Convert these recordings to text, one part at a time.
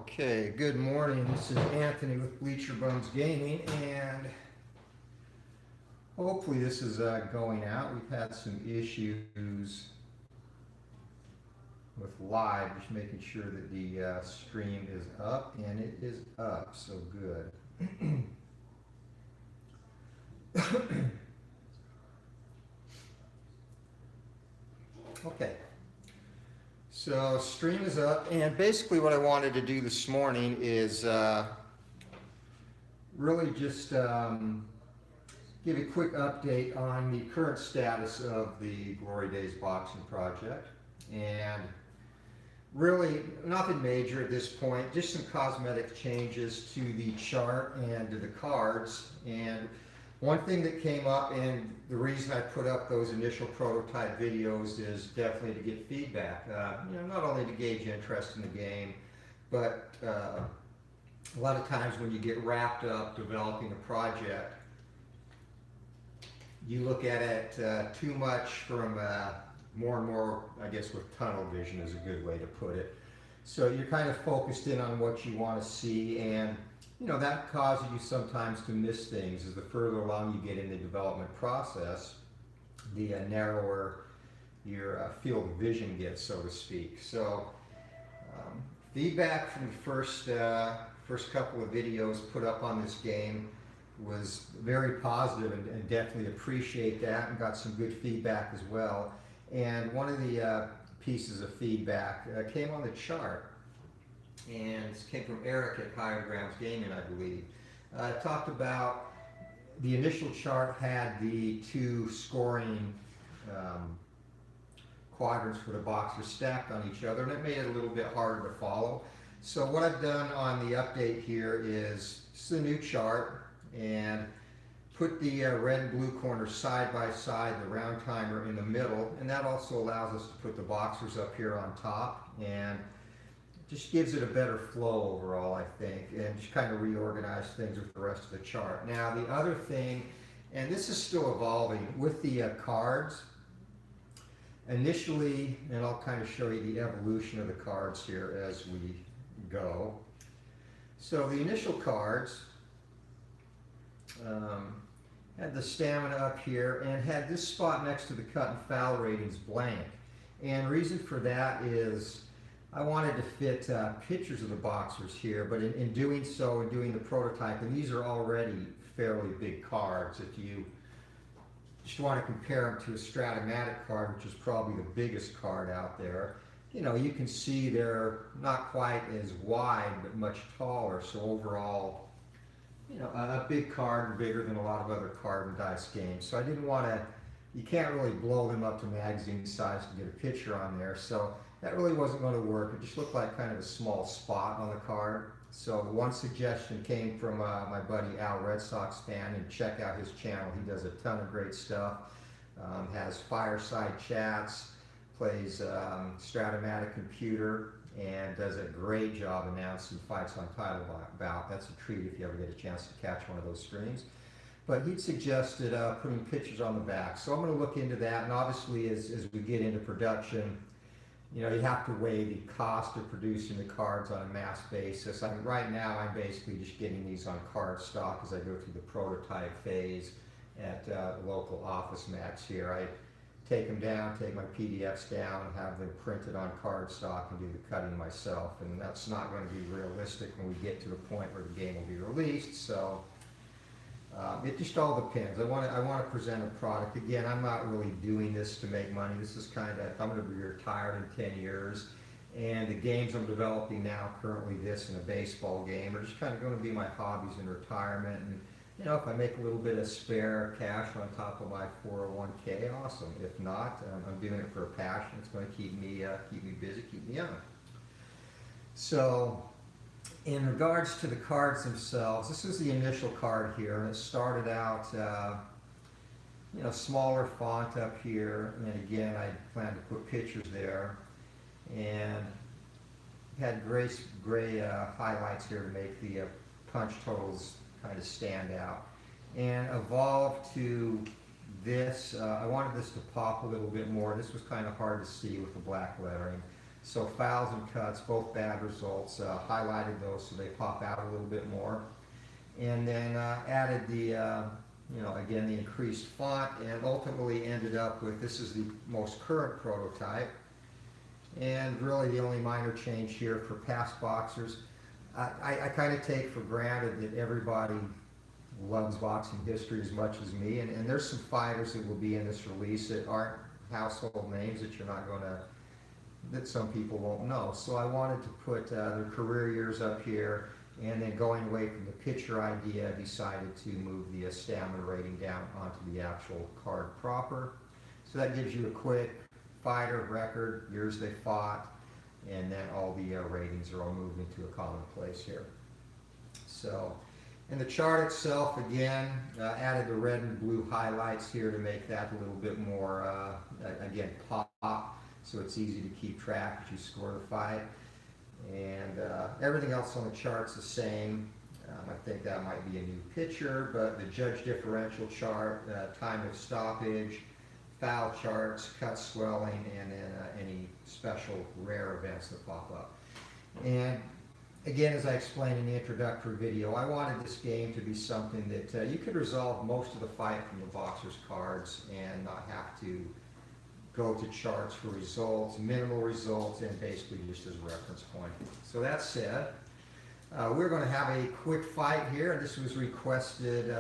Okay, good morning. This is Anthony with Bleacher Bums Gaming, and hopefully this is going out. We've had some issues with live, just making sure that the stream is up, and it is up, so good. Okay, so stream is up, and basically what I wanted to do this morning is really just give a quick update on the current status of the Glory Days boxing project. And really nothing major at this point, just some cosmetic changes to the chart and to the cards. And one thing that came up, and the reason I put up those initial prototype videos, is definitely to get feedback. Not only to gauge interest in the game, but a lot of times when you get wrapped up developing a project, you look at it too much from more and more, I guess, with tunnel vision is a good way to put it. So you're kind of focused in on what you want to see, and that causes you sometimes to miss things. As the further along you get in the development process, the narrower your field of vision gets, so to speak. So feedback from the first couple of videos put up on this game was very positive, and definitely appreciate that, and got some good feedback as well. And one of the pieces of feedback came on the chart, and this came from Eric at Higher Grounds Gaming, I believe. Talked about the initial chart had the two scoring quadrants for the boxers stacked on each other, and it made it a little bit harder to follow. So what I've done on the update here is it's a new chart, and put the red and blue corners side by side, the round timer in the middle, and that also allows us to put the boxers up here on top, and just gives it a better flow overall, I think, and just kind of reorganize things with the rest of the chart. Now the other thing, and this is still evolving, with the cards, initially, and I'll kind of show you the evolution of the cards here as we go. So the initial cards had the stamina up here and had this spot next to the cut and foul ratings blank. And reason for that is I wanted to fit pictures of the boxers here, but in doing so, in doing the prototype, and these are already fairly big cards. If you just want to compare them to a Strat-O-Matic card, which is probably the biggest card out there, you can see they're not quite as wide, but much taller. So overall, a big card, bigger than a lot of other card and dice games. So I didn't want to, you can't really blow them up to magazine size to get a picture on there. So that really wasn't going to work. It just looked like kind of a small spot on the card. So one suggestion came from my buddy Al, Red Sox fan, and check out his channel. He does a ton of great stuff. Has fireside chats, plays Strat-O-Matic computer, and does a great job announcing fights on title bout. That's a treat if you ever get a chance to catch one of those streams. But he'd suggested putting pictures on the back. So I'm going to look into that, and obviously as we get into production, you have to weigh the cost of producing the cards on a mass basis. I mean, right now I'm basically just getting these on card stock as I go through the prototype phase at local Office Max here. I take them down, take my PDFs down, and have them printed on cardstock and do the cutting myself. And that's not going to be realistic when we get to the point where the game will be released. So it just all depends. I want to present a product. Again, I'm not really doing this to make money. This is kind of, I'm going to be retired in 10 years. And the games I'm developing now, currently this and a baseball game, are just kind of going to be my hobbies in retirement. And if I make a little bit of spare cash on top of my 401k, awesome. If not, I'm doing it for a passion. It's going to keep me busy, keep me young. So, in regards to the cards themselves, this is the initial card here, and it started out, smaller font up here, and again, I plan to put pictures there, and had gray highlights here to make the punch totals kind of stand out, and evolved to this. I wanted this to pop a little bit more. This was kind of hard to see with the black lettering, So fouls and cuts, both bad results, highlighted those so they pop out a little bit more. And then added the, again, the increased font, and ultimately ended up with, this is the most current prototype. And really the only minor change here for past boxers, I kind of take for granted that everybody loves boxing history as much as me, and there's some fighters that will be in this release that aren't household names that you're not going to, that some people won't know. So I wanted to put their career years up here, and then going away from the picture idea, I decided to move the stamina rating down onto the actual card proper. So that gives you a quick fighter record, years they fought, and then all the ratings are all moved into a common place here. So, and the chart itself, again, added the red and blue highlights here to make that a little bit more, again, pop, so it's easy to keep track as you score the fight. And everything else on the chart's the same. I think that might be a new picture, but the judge differential chart, time of stoppage, foul charts, cut swelling, and then any special rare events that pop up. And again, as I explained in the introductory video, I wanted this game to be something that you could resolve most of the fight from the boxer's cards and not have to go to charts for results, minimal results, and basically just as a reference point. So that said, we're going to have a quick fight here. This was requested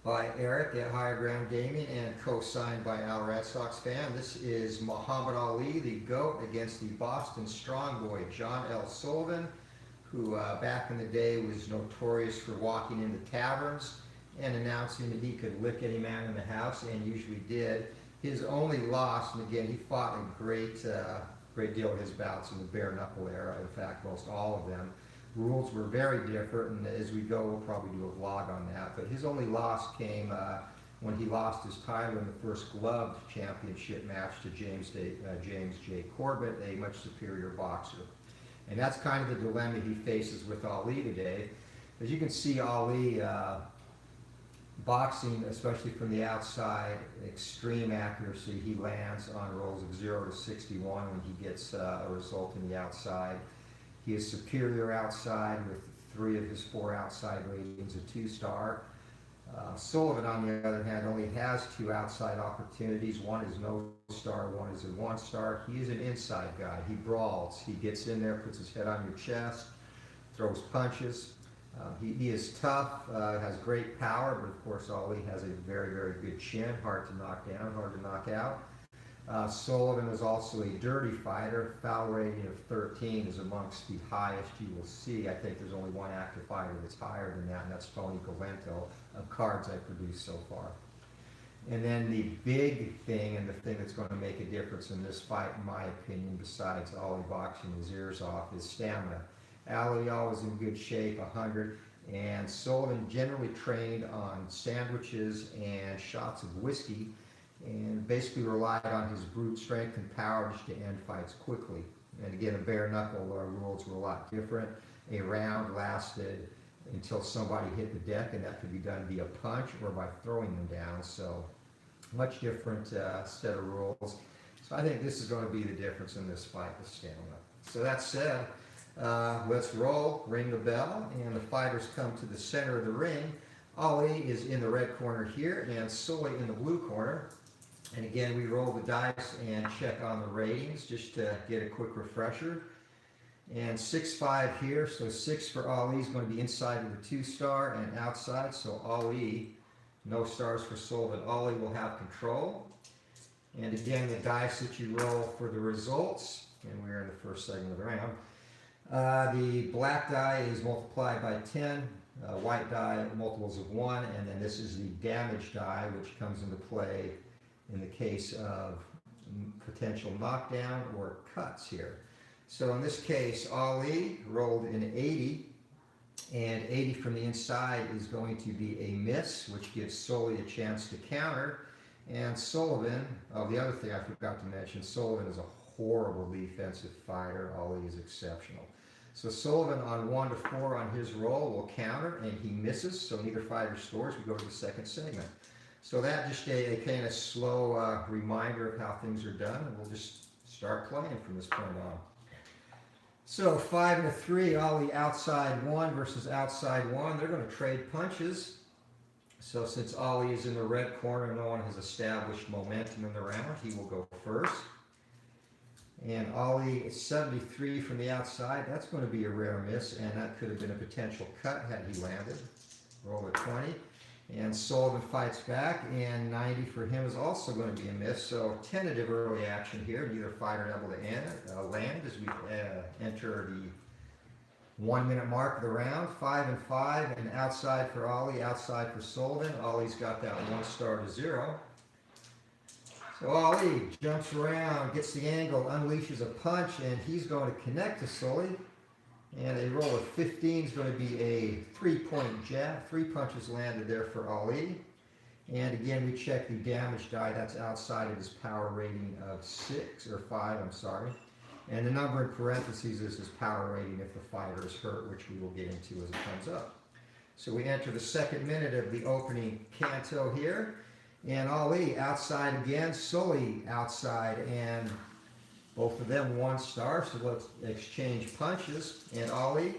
by Eric at Higher Ground Gaming and co-signed by Al Red Sox fan. This is Muhammad Ali, the GOAT, against the Boston Strong Boy, John L. Sullivan, who back in the day was notorious for walking into taverns and announcing that he could lick any man in the house, and usually did. His only loss, and again, he fought a great deal of his bouts in the bare knuckle era, in fact, most all of them. Rules were very different, and as we go, we'll probably do a vlog on that. But his only loss came when he lost his title in the first gloved championship match to James J. Corbett, a much superior boxer. And that's kind of the dilemma he faces with Ali today. As you can see, Ali boxing, especially from the outside, extreme accuracy. He lands on rolls of 0 to 61 when he gets a result in the outside. He is superior outside with 3 of his 4 outside ratings a 2-star. Sullivan, on the other hand, only has 2 outside opportunities. One is no star, one is a 1-star. He is an inside guy. He brawls. He gets in there, puts his head on your chest, throws punches. He is tough, has great power, but of course Ali has a very, very good chin, hard to knock down, hard to knock out. Sullivan is also a dirty fighter. Foul rating of 13 is amongst the highest you will see. I think there's only one active fighter that's higher than that, and that's Tony Galento, of cards I produced so far. And then the big thing, and the thing that's going to make a difference in this fight, in my opinion, besides Ali boxing his ears off, is stamina. Ali always in good shape, 100, and Sullivan generally trained on sandwiches and shots of whiskey, and basically relied on his brute strength and power just to end fights quickly. And again, the bare knuckle rules were a lot different. A round lasted until somebody hit the deck, and that could be done via punch or by throwing them down. So much different set of rules. So I think this is going to be the difference in this fight, the stamina. So that said, let's roll, ring the bell, and the fighters come to the center of the ring. Ali is in the red corner here, and Sully in the blue corner. And again, we roll the dice and check on the ratings just to get a quick refresher. And 6-5 here, so 6 for Ali is going to be inside of the 2-star and outside. So Ali, no stars for Sullivan. Ali will have control. And again, the dice that you roll for the results, and we're in the first segment of the round. The black die is multiplied by 10, white die multiples of 1, and then this is the damage die, which comes into play in the case of potential knockdown or cuts here. So in this case, Ali rolled an 80, and 80 from the inside is going to be a miss, which gives Sully a chance to counter. And Sullivan, the other thing I forgot to mention, Sullivan is a horrible defensive fighter. Ali is exceptional. So Sullivan on 1 to 4 on his roll will counter, and he misses, so neither fighter scores. We go to the second segment. So that just a kind of slow reminder of how things are done, and we'll just start playing from this point on. So 5 and a 3, Ali outside 1 versus outside 1. They're going to trade punches. So since Ali is in the red corner, no one has established momentum in the round. He will go first. And Ali is 73 from the outside. That's going to be a rare miss, and that could have been a potential cut had he landed. Roll a 20. And Sullivan fights back, and 90 for him is also going to be a miss. So tentative early action here. Neither fighter able to land as we enter the 1 minute mark of the round. 5 and 5, and outside for Ali, outside for Sullivan. Ali's got that 1 star to 0. So Ali jumps around, gets the angle, unleashes a punch, and he's going to connect to Sully. And a roll of 15 is going to be a 3-point jab. 3 punches landed there for Ali. And again, we check the damage die. That's outside of his power rating of 6 or 5, I'm sorry. And the number in parentheses is his power rating if the fighter is hurt, which we will get into as it comes up. So we enter the 2nd minute of the opening canto here. And Ali outside again, Sully outside, and both of them 1 star, so let's exchange punches. And Ali,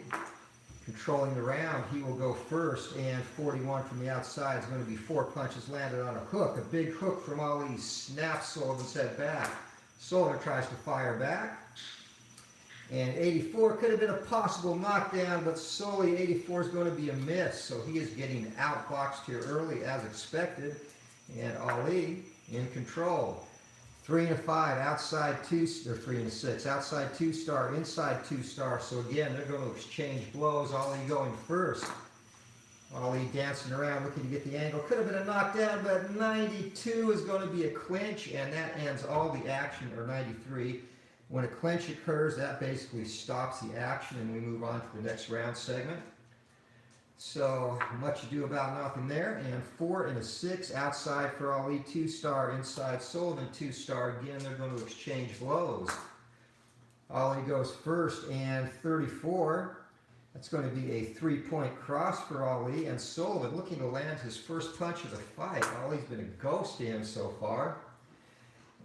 controlling the round, he will go first, and 41 from the outside is going to be 4 punches landed on a hook. A big hook from Ali snaps Sullivan's head back. Sullivan tries to fire back. And 84 could have been a possible knockdown, but Sully, 84 is going to be a miss, so he is getting outboxed here early as expected. And Ali in control. 3 and a 5, outside 2, or 3 and a 6, outside 2 star, inside 2 star. So again, they're going to exchange blows. Ali going first. Ali dancing around looking to get the angle. Could have been a knockdown, but 92 is going to be a clinch, and that ends all the action, or 93. When a clinch occurs, that basically stops the action, and we move on to the next round segment. So much ado about nothing there. And 4 and a 6, outside for Ali, 2 star, inside Sullivan, 2 star. Again, they're going to exchange blows. Ali goes first, and 34. That's going to be a 3-point cross for Ali, and Sullivan looking to land his first punch of the fight. Ali's been a ghost to him so far.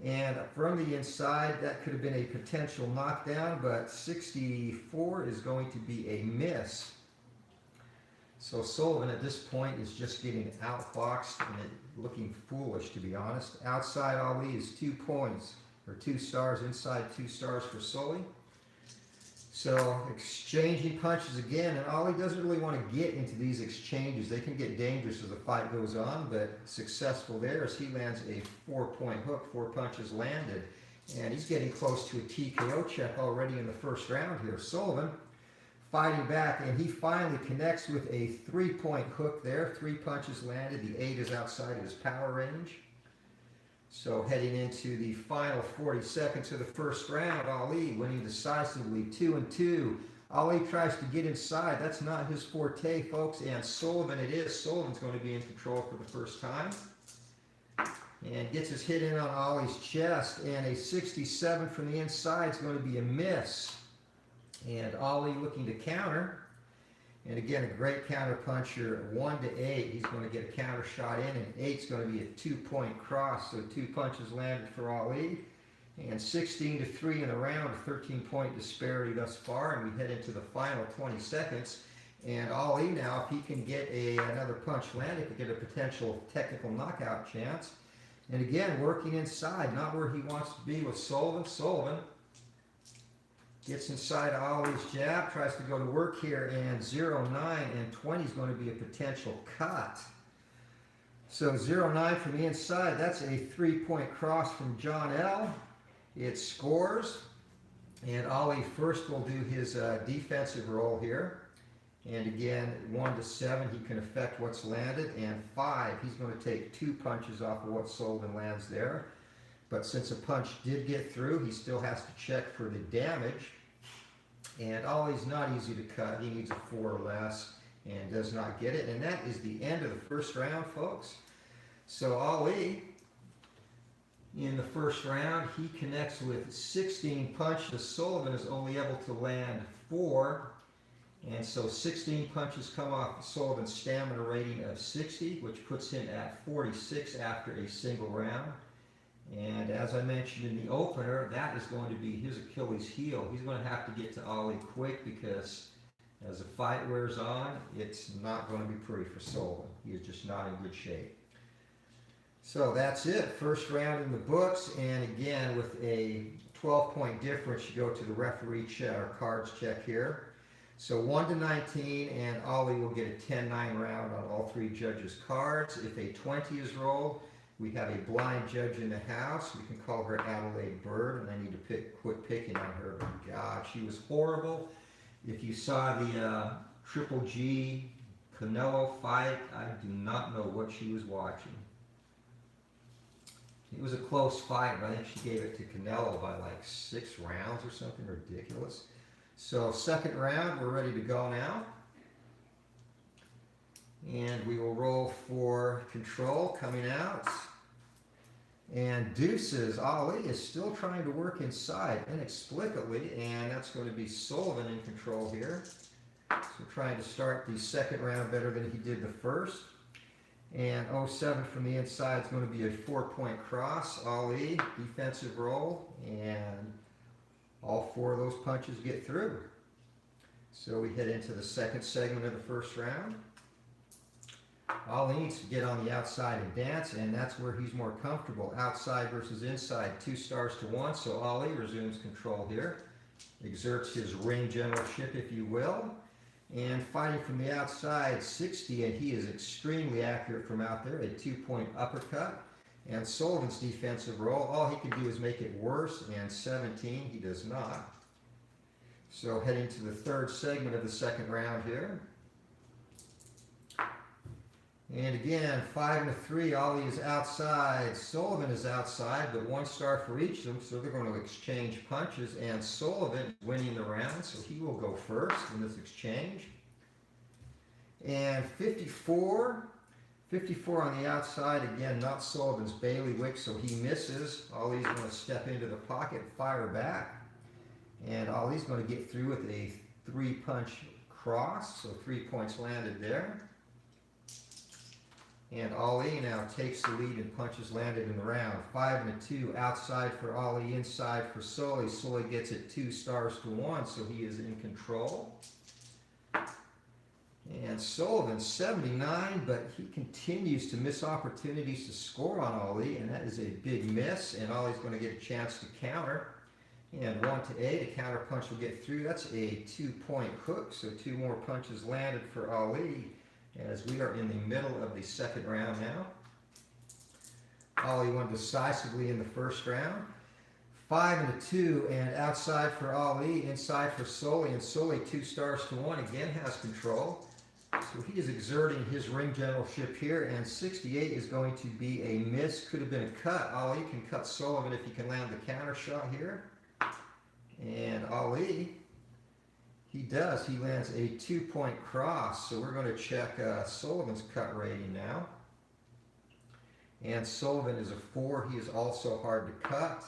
And from the inside, that could have been a potential knockdown, but 64 is going to be a miss. So Sullivan at this point is just getting outboxed and looking foolish, to be honest. Outside Ali is 2 points, or 2 stars, inside 2 stars for Sully. So exchanging punches again, and Ali doesn't really want to get into these exchanges. They can get dangerous as the fight goes on, but successful there as he lands a 4-point hook, 4 punches landed. And he's getting close to a TKO check already in the first round here. Sullivan fighting back, and he finally connects with a 3-point hook there. 3 punches landed. The 8 is outside of his power range. So heading into the final 40 seconds of the first round, Ali winning decisively 2 and 2. Ali tries to get inside. That's not his forte, folks, and Sullivan it is. Sullivan's going to be in control for the first time. And gets his hit in on Ali's chest, and a 67 from the inside is going to be a miss. And Ali looking to counter. And again, a great counter puncher, 1 to 8. He's going to get a counter shot in, and 8's going to be a 2-point cross. So 2 punches landed for Ali. And 16 to 3 in the round, a 13-point disparity thus far. And we head into the final 20 seconds. And Ali now, if he can get another punch landed, could get a potential technical knockout chance. And again, working inside, not where he wants to be with Sullivan. Sullivan gets inside Ali's jab, tries to go to work here, and 0-9 and 20 is going to be a potential cut. So 0-9 from the inside, that's a 3-point cross from John L. It scores, and Ali first will do his defensive roll here. And again, 1 to 7, he can affect what's landed, and 5, he's going to take 2 punches off of what Sullivan lands there. But since a punch did get through, he still has to check for the damage. And Ali's not easy to cut. He needs a 4 or less and does not get it. And that is the end of the first round, folks. So Ali, in the first round, he connects with 16 punches. Sullivan is only able to land 4. And so 16 punches come off Sullivan's stamina rating of 60, which puts him at 46 after a single round. And as I mentioned in the opener, that is going to be his Achilles heel. He's going to have to get to Ali quick because as the fight wears on, it's not going to be pretty for Sullivan. He is just not in good shape. So that's it. First round in the books. And again, with a 12-point difference, you go to the referee check, or cards check here. So 1-19, and Ali will get a 10-9 round on all three judges' cards. If a 20 is rolled, we have a blind judge in the house. We can call her Adelaide Bird, and I need to quit picking on her. But God, she was horrible. If you saw the Triple G Canelo fight, I do not know what she was watching. It was a close fight, but I think she gave it to Canelo by like 6 rounds or something ridiculous. So second round, we're ready to go now. And we will roll for control coming out. And deuces, Ali is still trying to work inside inexplicably, and that's going to be Sullivan in control here. So trying to start the second round better than he did the first. And 07 from the inside is going to be a 4-point cross. Ali, defensive roll, and all 4 of those punches get through. So we head into the second segment of the first round. Ali needs to get on the outside and dance, and that's where he's more comfortable. Outside versus inside, 2 stars to 1. So Ali resumes control here, exerts his ring generalship, if you will. And fighting from the outside, 60, and he is extremely accurate from out there, a 2-point uppercut. And Sullivan's defensive roll, all he can do is make it worse, and 17, he does not. So heading to the third segment of the second round here. And again, 5-3, Ali is outside, Sullivan is outside, but 1 star for each of them, so they're going to exchange punches, and Sullivan is winning the round, so he will go first in this exchange. And 54 on the outside, again, not Sullivan's bailiwick, so he misses. Ali's going to step into the pocket and fire back, and Ali's going to get through with a 3-punch cross, so 3 points landed there. And Ali now takes the lead and punches landed in the round. 5-2, outside for Ali, inside for Sully. Sully gets it 2 stars to 1, so he is in control. And Sullivan, 79, but he continues to miss opportunities to score on Ali, and that is a big miss, and Ali's going to get a chance to counter. And 1-8, a counter punch will get through. That's a 2-point hook, so 2 more punches landed for Ali, as we are in the middle of the second round now. Ali won decisively in the first round. 5-2, and outside for Ali, inside for Sully, and Sully 2 stars to 1, again has control. So he is exerting his ring generalship here, and 68 is going to be a miss. Could have been a cut. Ali can cut Sullivan if he can land the counter shot here. And Ali, he does. He lands a 2-point cross. So we're going to check Sullivan's cut rating now. And Sullivan is a 4. He is also hard to cut.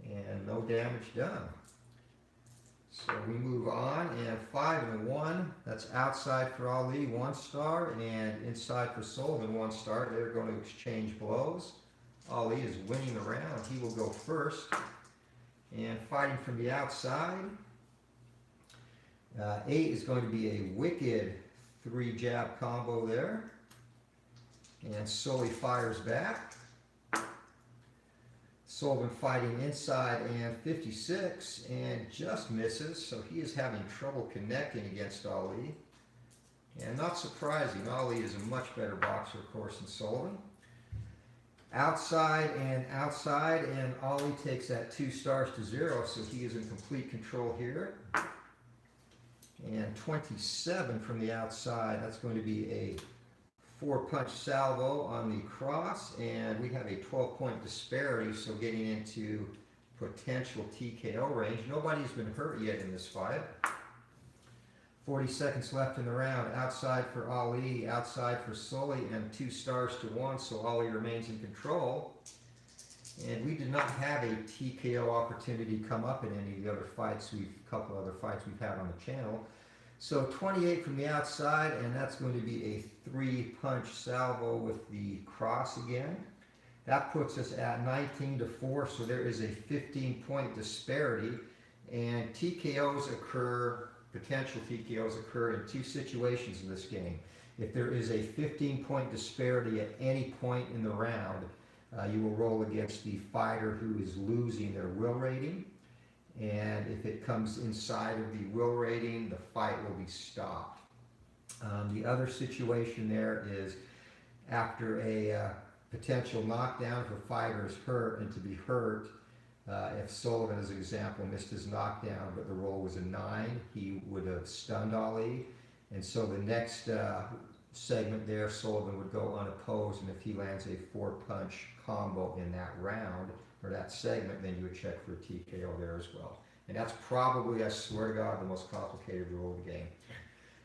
And no damage done. So we move on. And 5-1. That's outside for Ali, 1 star. And inside for Sullivan, 1 star. They're going to exchange blows. Ali is winning the round. He will go first. And fighting from the outside. 8 is going to be a wicked 3-jab combo there. And Sully fires back. Sullivan fighting inside, and 56, and just misses, so he is having trouble connecting against Ali. And not surprising, Ali is a much better boxer, of course, than Sullivan. Outside, and Ali takes that 2 stars to 0, so he is in complete control here. And 27 from the outside, that's going to be a 4-punch salvo on the cross, and we have a 12-point disparity, so getting into potential TKO range. Nobody's been hurt yet in this fight. 40 seconds left in the round. Outside for Ali, outside for Sully, and 2 stars to 1, so Ali remains in control. And we did not have a TKO opportunity come up in any of the other fights, a couple other fights we've had on the channel. So 28 from the outside, and that's going to be a 3-punch salvo with the cross again. That puts us at 19-4, so there is a 15-point disparity. And TKOs occur, potential TKOs occur in two situations in this game. If there is a 15-point disparity at any point in the round, you will roll against the fighter who is losing their will rating. And if it comes inside of the will rating, the fight will be stopped. The other situation there is after a potential knockdown, if a fighter is hurt, and to be hurt, if Sullivan, as an example, missed his knockdown, but the roll was a 9, he would have stunned Ali. And so the next segment there, Sullivan would go unopposed, and if he lands a 4-punch combo in that round, or that segment, then you would check for a TKO there as well. And that's probably, I swear to God, the most complicated rule of the game.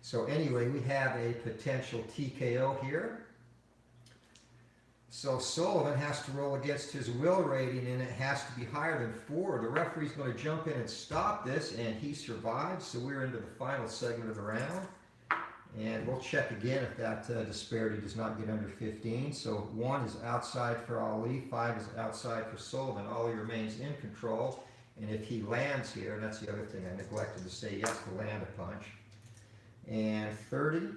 So anyway, we have a potential TKO here. So Sullivan has to roll against his will rating, and it has to be higher than 4. The referee's going to jump in and stop this, and he survives. So we're into the final segment of the round. And we'll check again if that disparity does not get under 15. So 1 is outside for Ali, 5 is outside for Sullivan. Ali remains in control. And if he lands here, and that's the other thing I neglected to say, yes, to land a punch. And 30.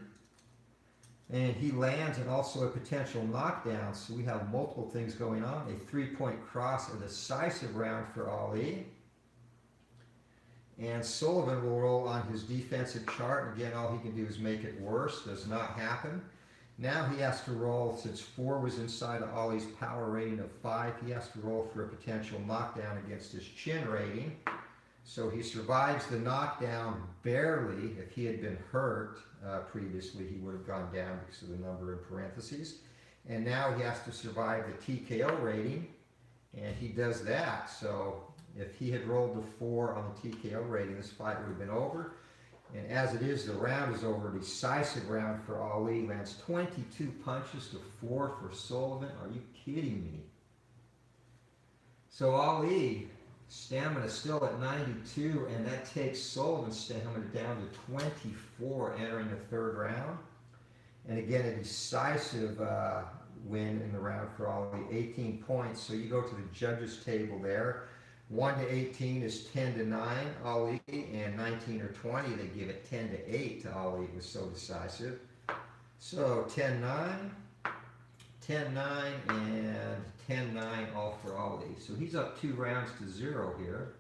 And he lands, and also a potential knockdown. So we have multiple things going on. A 3-point cross, a decisive round for Ali. And Sullivan will roll on his defensive chart. Again, all he can do is make it worse. Does not happen. Now he has to roll, since 4 was inside of Ali's power rating of 5, he has to roll for a potential knockdown against his chin rating. So he survives the knockdown barely. If he had been hurt previously, he would have gone down because of the number in parentheses. And now he has to survive the TKO rating, and he does that. So if he had rolled the 4 on the TKO rating, this fight would have been over. And as it is, the round is over. Decisive round for Ali. Lands 22 punches to 4 for Sullivan. Are you kidding me? So Ali, stamina still at 92, and that takes Sullivan's stamina down to 24 entering the 3rd round. And again, a decisive win in the round for Ali, 18 points. So you go to the judges table there. 1 to 18 is 10 to 9 Ali, and 19 or 20 they give it 10 to 8 to Ali. It was so decisive. So 10-9, 10-9, and 10-9 all for Ali. So he's up 2 rounds to 0 here.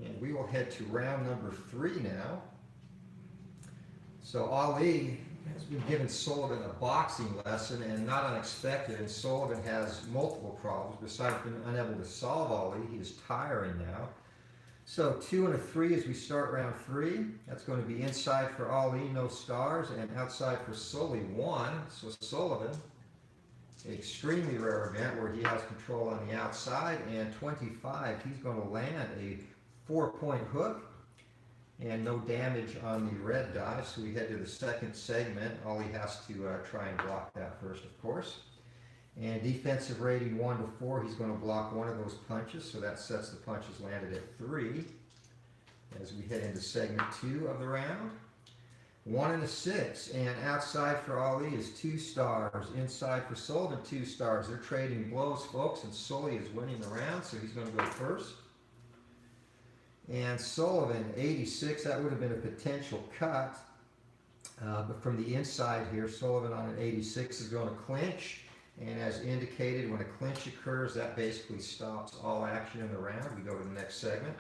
And we will head to round number 3 now. So Ali has been given Sullivan a boxing lesson, and not unexpected, and Sullivan has multiple problems. Besides being unable to solve Ali, he is tiring now. So 2 and a 3 as we start round 3. That's going to be inside for Ali, no stars, and outside for Sully, 1. So Sullivan, an extremely rare event where he has control on the outside, and 25, he's going to land a 4-point hook. And no damage on the red die, so we head to the 2nd segment. Ali has to try and block that first, of course. And defensive rating 1 to 4, he's going to block 1 of those punches, so that sets the punches landed at 3. As we head into segment 2 of the round. 1 and a 6, and outside for Ali is 2 stars. Inside for Sullivan, 2 stars. They're trading blows, folks, and Sully is winning the round, so he's going to go first. And Sullivan, 86, that would have been a potential cut. But from the inside here, Sullivan on an 86 is going to clinch. And as indicated, when a clinch occurs, that basically stops all action in the round. We go to the next segment.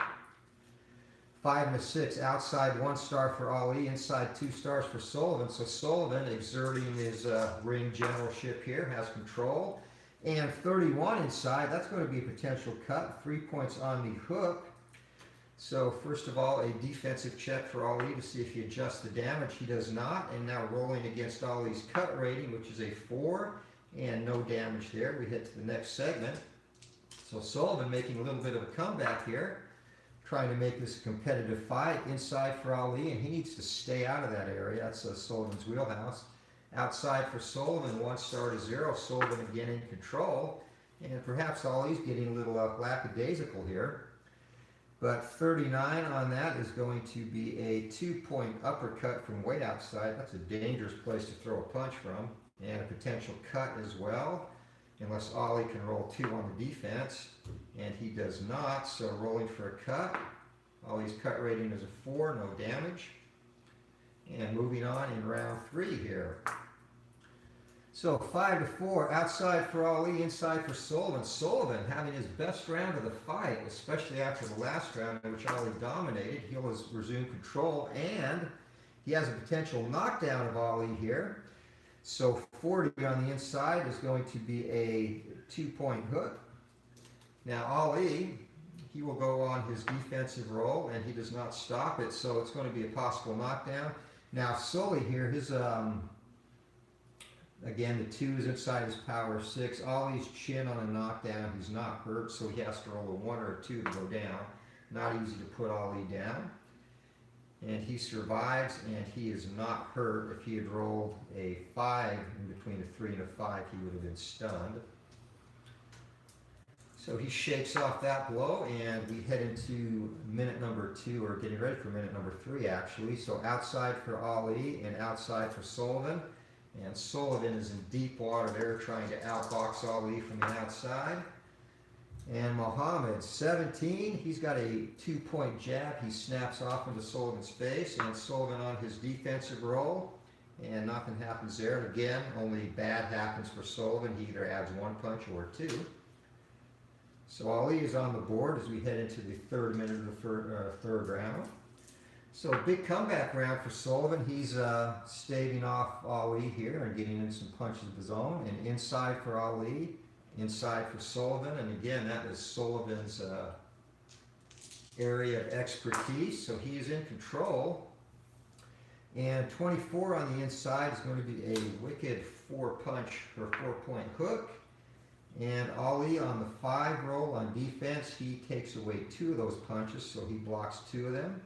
5 and a 6, outside 1 star for Ali, inside 2 stars for Sullivan. So Sullivan, exerting his ring generalship here, has control. And 31 inside, that's going to be a potential cut. 3 points on the hook. So first of all, a defensive check for Ali to see if he adjusts the damage. He does not, and now rolling against Ali's cut rating, which is a 4, and no damage there. We head to the next segment. So Sullivan making a little bit of a comeback here, trying to make this a competitive fight. Inside for Ali, and he needs to stay out of that area. That's Sullivan's wheelhouse. Outside for Sullivan, 1 star to 0. Sullivan again in control, and perhaps Ali's getting a little lackadaisical here. But 39 on that is going to be a 2-point uppercut from way outside. That's a dangerous place to throw a punch from. And a potential cut as well, unless Ollie can roll 2 on the defense. And he does not, so rolling for a cut. Ollie's cut rating is a 4, no damage. And moving on in round 3 here. So 5-4, outside for Ali, inside for Sullivan. Sullivan having his best round of the fight, especially after the last round in which Ali dominated. He'll resume control, and he has a potential knockdown of Ali here. So 40 on the inside is going to be a 2-point hook. Now Ali, he will go on his defensive roll, and he does not stop it, so it's going to be a possible knockdown. Now Sully here, his again, the 2 is inside his power 6. Ollie's chin on a knockdown, he's not hurt, so he has to roll a 1 or a 2 to go down. Not easy to put Ollie down. And he survives, and he is not hurt. If he had rolled a 5 in between a 3 and a 5, he would have been stunned. So he shakes off that blow, and we head into minute number 2, or getting ready for minute number 3, actually. So outside for Ali and outside for Sullivan. And Sullivan is in deep water there, trying to outbox Ali from the outside. And Mohammed, 17, he's got a 2-point jab. He snaps off into Sullivan's face, and Sullivan on his defensive roll. And nothing happens there. And again, only bad happens for Sullivan. He either adds 1 punch or 2. So Ali is on the board as we head into the 3rd minute of the third round. So big comeback round for Sullivan. He's staving off Ali here and getting in some punches of his own. And inside for Ali, inside for Sullivan. And again, that is Sullivan's area of expertise. So he is in control. And 24 on the inside is going to be a wicked 4-punch or 4-point hook. And Ali on the 5 roll on defense, he takes away 2 of those punches, so he blocks 2 of them.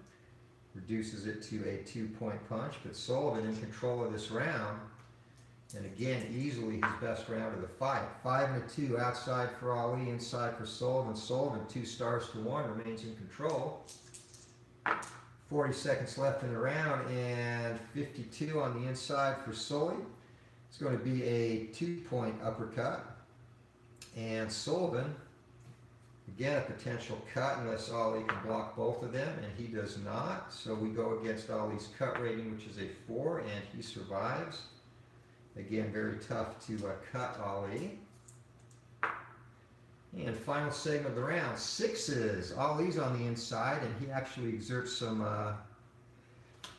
Reduces it to a 2-point punch, but Sullivan in control of this round, and again easily his best round of the fight. 5 and a 2 outside for Ali, inside for Sullivan. Sullivan 2 stars to 1 remains in control. 40 seconds left in the round, and 52 on the inside for Sully. It's going to be a 2-point uppercut, and Sullivan. Again, a potential cut unless Ali can block both of them, and he does not. So we go against Ali's cut rating, which is a 4, and he survives. Again, very tough to cut Ali. And final segment of the round, 6s. Ali's on the inside, and he actually exerts some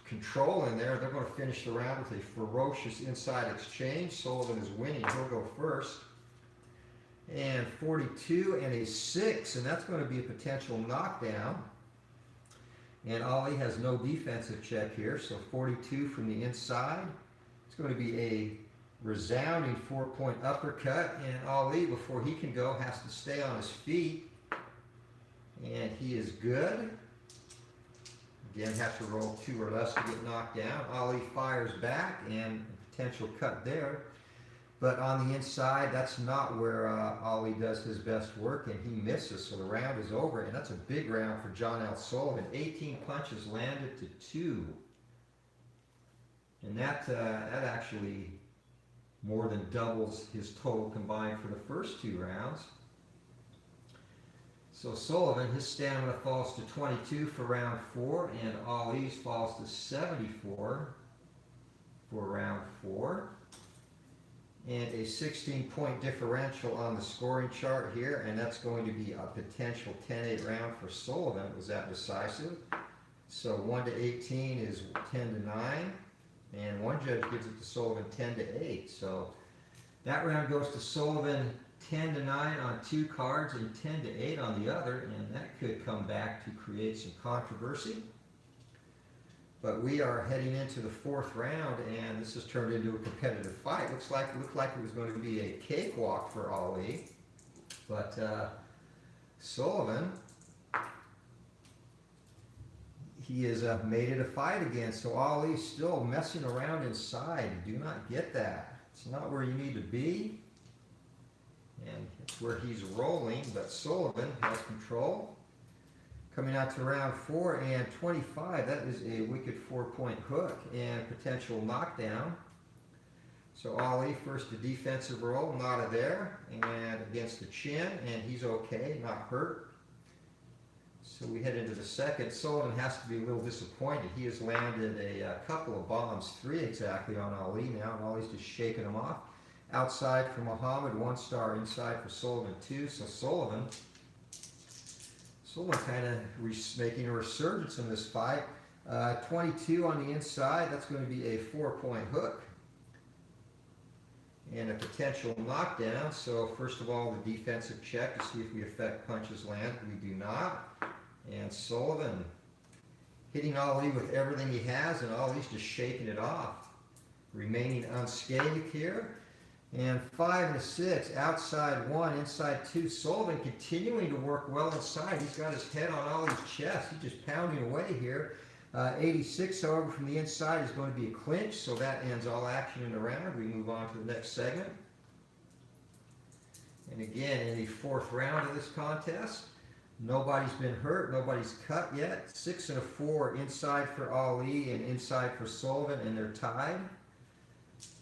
control in there. They're going to finish the round with a ferocious inside exchange. Sullivan is winning. He'll go first. And 42 and a 6, and that's going to be a potential knockdown. And Ali has no defensive check here, so 42 from the inside. It's going to be a resounding 4-point uppercut, and Ali, before he can go, has to stay on his feet. And he is good. Again, have to roll 2 or less to get knocked down. Ali fires back, and a potential cut there. But on the inside, that's not where Ali does his best work, and he misses, so the round is over. And that's a big round for John L. Sullivan. 18 punches landed to 2. And that actually more than doubles his total combined for the first 2 rounds. So Sullivan, his stamina falls to 22 for round 4, and Ali's falls to 74 for round 4. And a 16-point differential on the scoring chart here, and that's going to be a potential 10-8 round for Sullivan. Was that decisive? So 1-18 is 10-9, and one judge gives it to Sullivan 10-8. So that round goes to Sullivan 10-9 on 2 cards and 10-8 on the other, and that could come back to create some controversy. But we are heading into the 4th round, and this has turned into a competitive fight. Looked like it was going to be a cakewalk for Ali. But Sullivan, he has made it a fight again. So Ali's still messing around inside. You do not get that. It's not where you need to be. And it's where he's rolling, but Sullivan has control. Coming out to round 4 and 25, that is a wicked 4-point hook and potential knockdown. So Ali first a defensive roll, not there, and against the chin, and he's okay, not hurt. So we head into the second. Sullivan has to be a little disappointed. He has landed a couple of bombs, 3 exactly on Ali now, and Ali's just shaking them off. Outside for Muhammad, 1 star. Inside for Sullivan, 2. So Sullivan kind of making a resurgence in this fight. 22 on the inside, that's going to be a 4-point hook. And a potential knockdown. So first of all, the defensive check to see if we affect punches land. We do not. And Sullivan hitting Ali with everything he has, and Ali's just shaking it off. Remaining unscathed here. And 5 and a 6, outside 1, inside 2. Sullivan continuing to work well inside. He's got his head on Ali's chest. He's just pounding away here. 86, however, from the inside is going to be a clinch, so that ends all action in the round. We move on to the next segment. And again, in the 4th round of this contest, nobody's been hurt, nobody's cut yet. 6 and a 4, inside for Ali and inside for Sullivan, and they're tied.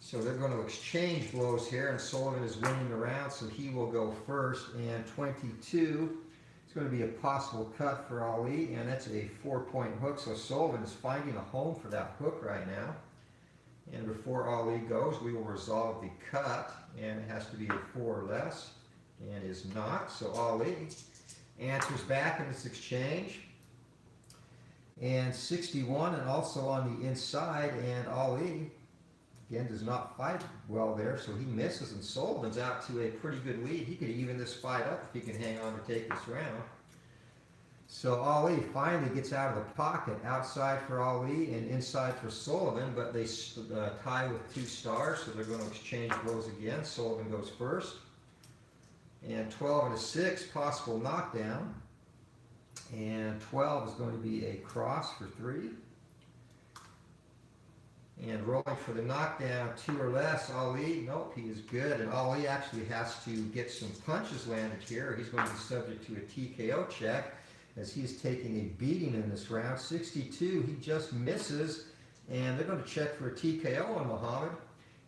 So they're going to exchange blows here, and Sullivan is winning the round, so he will go first. And 22. Going to be a possible cut for Ali, and that's a 4-point hook, so Sullivan is finding a home for that hook right now. And before Ali goes, we will resolve the cut, and it has to be a 4 or less, and is not. So Ali answers back in this exchange, and 61, and also on the inside, and Ali again does not fight well there, so he misses, and Sullivan's out to a pretty good lead. He could even this fight up if he can hang on to take this round. So Ali finally gets out of the pocket, outside for Ali and inside for Sullivan, but they tie with 2 stars, so they're going to exchange blows again. Sullivan goes first. And 12 and a 6, possible knockdown. And 12 is going to be a cross for 3. And rolling for the knockdown, 2 or less. Ali, nope, he is good. And Ali actually has to get some punches landed here. He's going to be subject to a TKO check as he's taking a beating in this round. 62, he just misses. And they're going to check for a TKO on Muhammad.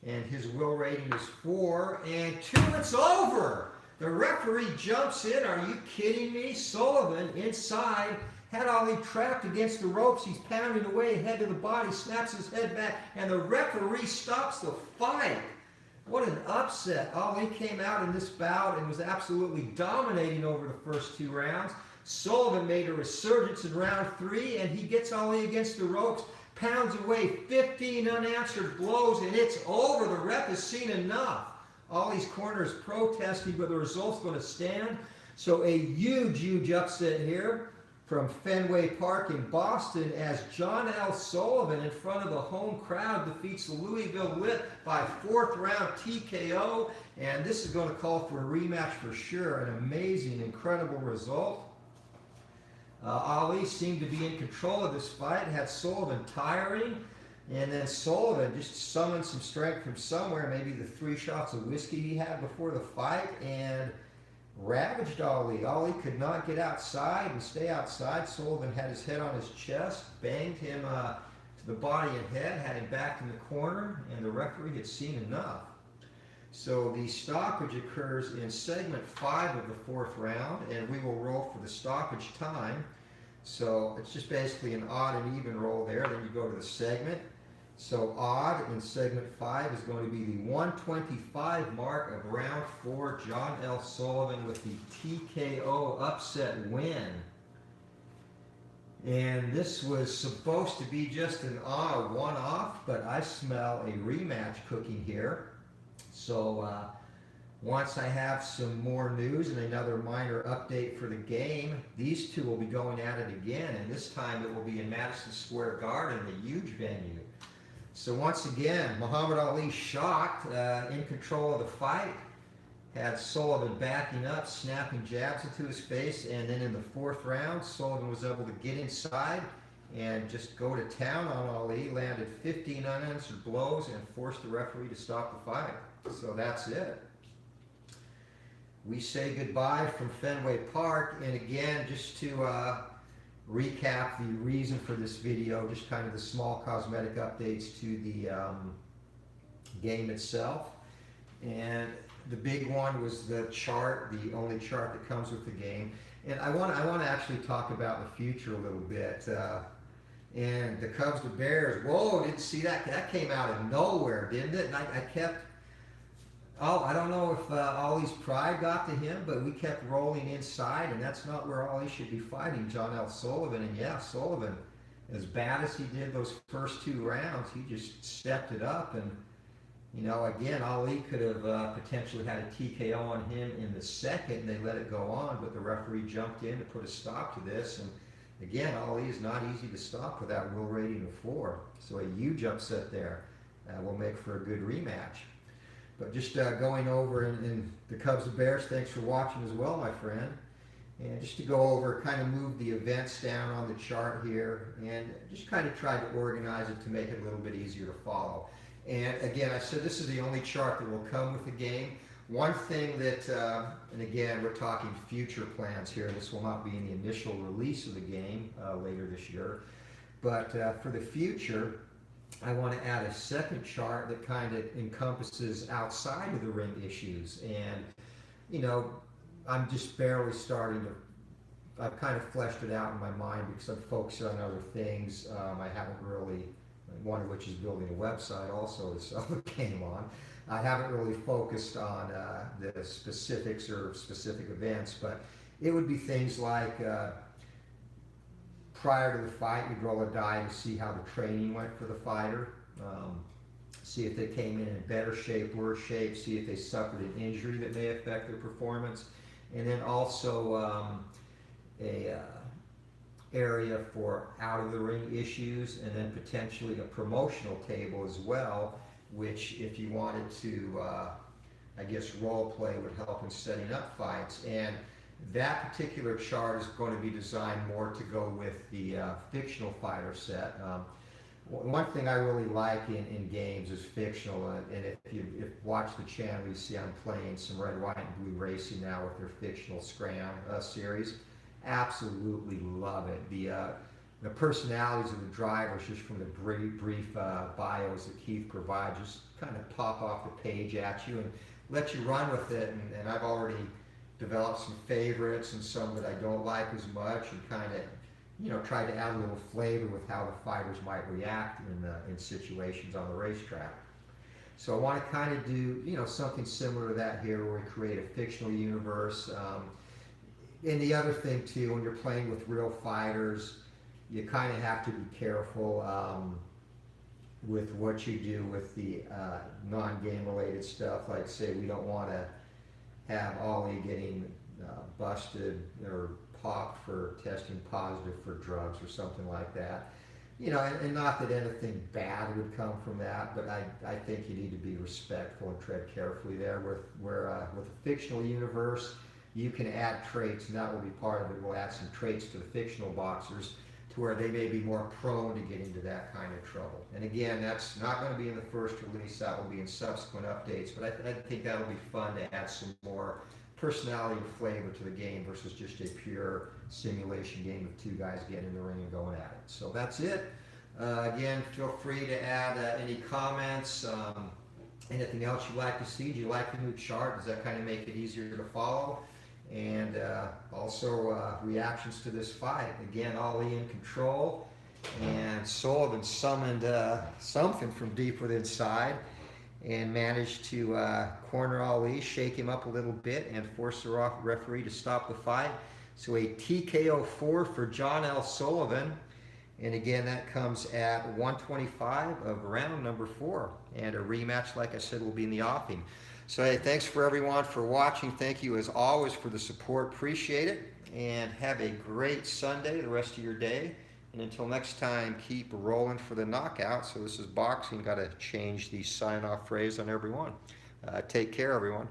And his will rating is 4 and 2. It's over. The referee jumps in. Are you kidding me? Sullivan inside. Had Ali trapped against the ropes. He's pounding away, head to the body, snaps his head back, and the referee stops the fight. What an upset. Ali came out in this bout and was absolutely dominating over the first 2 rounds. Sullivan made a resurgence in round 3, and he gets Ali against the ropes, pounds away, 15 unanswered blows, and it's over. The ref has seen enough. Ali's corner is protesting, but the result's going to stand. So a huge, huge upset here from Fenway Park in Boston as John L. Sullivan in front of the home crowd defeats the Louisville Whip by 4th round TKO. And this is going to call for a rematch for sure. An amazing, incredible result. Ali seemed to be in control of this fight, had Sullivan tiring. And then Sullivan just summoned some strength from somewhere, maybe the 3 shots of whiskey he had before the fight, and ravaged Ali. Ali could not get outside and stay outside. Sullivan had his head on his chest, banged him to the body and head, had him back in the corner, and the referee had seen enough. So the stoppage occurs in segment 5 of the 4th round, and we will roll for the stoppage time. So it's just basically an odd and even roll there. Then you go to the segment. So odd in segment 5 is going to be the 125 mark of round 4. John L. Sullivan with the TKO upset win. And this was supposed to be just an one-off, but I smell a rematch cooking here. So once I have some more news and another minor update for the game, these 2 will be going at it again, and this time it will be in Madison Square Garden, a huge venue. So once again, Muhammad Ali shocked, in control of the fight, had Sullivan backing up, snapping jabs into his face, and then in the 4th round, Sullivan was able to get inside and just go to town on Ali, landed 15 unanswered blows, and forced the referee to stop the fight. So that's it. We say goodbye from Fenway Park, and again, just to recap the reason for this video, just kind of the small cosmetic updates to the game itself. And the big one was the chart, the only chart that comes with the game. And I want to actually talk about the future a little bit. And the Cubs to Bears, whoa, didn't see that. That came out of nowhere, didn't it? And I kept, I don't know if Ollie's pride got to him, but we kept rolling inside, and that's not where Ollie should be fighting, John L. Sullivan. And yeah, Sullivan, as bad as he did those first 2 rounds, he just stepped it up. And, you know, again, Ali could have potentially had a TKO on him in the second, and they let it go on, but the referee jumped in to put a stop to this. And again, Ali is not easy to stop with that will rating of 4. So a huge upset there will make for a good rematch. But just going over in the Cubs and Bears, thanks for watching as well, my friend. And just to go over, kind of move the events down on the chart here, and just kind of try to organize it to make it a little bit easier to follow. And again, I said this is the only chart that will come with the game. One thing that, and again, we're talking future plans here. This will not be in the initial release of the game later this year. But for the future, I want to add a second chart that kind of encompasses outside of the ring issues. And, you know, I'm just barely starting to, I've kind of fleshed it out in my mind because I'm focused on other things. I haven't really, one of which is building a website also to sell the game on. I haven't really focused on the specifics or specific events, but it would be things like prior to the fight, you'd roll a die to see how the training went for the fighter, see if they came in better shape, worse shape, see if they suffered an injury that may affect their performance, and then also a area for out of the ring issues, and then potentially a promotional table as well, which if you wanted to, I guess, role play would help in setting up fights. And that particular chart is going to be designed more to go with the fictional fighter set. One thing I really like in games is fictional, and if you watch the channel, you see I'm playing some red, white, and blue racing now with their fictional Scram series. Absolutely love it. The personalities of the drivers, just from the brief bios that Keith provides, just kind of pop off the page at you and let you run with it. And I've already developed some favorites and some that I don't like as much, and kind of, you know, try to add a little flavor with how the fighters might react in situations on the racetrack. So I want to kind of do, you know, something similar to that here, where we create a fictional universe. And the other thing too, when you're playing with real fighters, you kind of have to be careful with what you do with the non-game related stuff. Like, say, we don't want to have Ollie getting busted or popped for testing positive for drugs or something like that. You know, and not that anything bad would come from that, but I think you need to be respectful and tread carefully there. With a fictional universe, you can add traits, and that will be part of it. We'll add some traits to the fictional boxers to where they may be more prone to get into that kind of trouble. And again, that's not going to be in the first release. That will be in subsequent updates. But I think that'll be fun to add some more personality and flavor to the game versus just a pure simulation game of 2 guys getting in the ring and going at it. So that's it. Again, feel free to add any comments. Anything else you'd like to see? Do you like the new chart? Does that kind of make it easier to follow? And also reactions to this fight. Again, Ollie in control, and Sullivan summoned something from deep within inside and managed to corner Ali, shake him up a little bit, and force the referee to stop the fight. So a TKO 4 for John L. Sullivan. And again, that comes at 125 of round number 4. And a rematch, like I said, will be in the offing. So hey, thanks for everyone for watching. Thank you as always for the support. Appreciate it. And have a great Sunday, the rest of your day. And until next time, keep rolling for the knockout. So this is boxing. Got to change the sign-off phrase on everyone. Take care, everyone.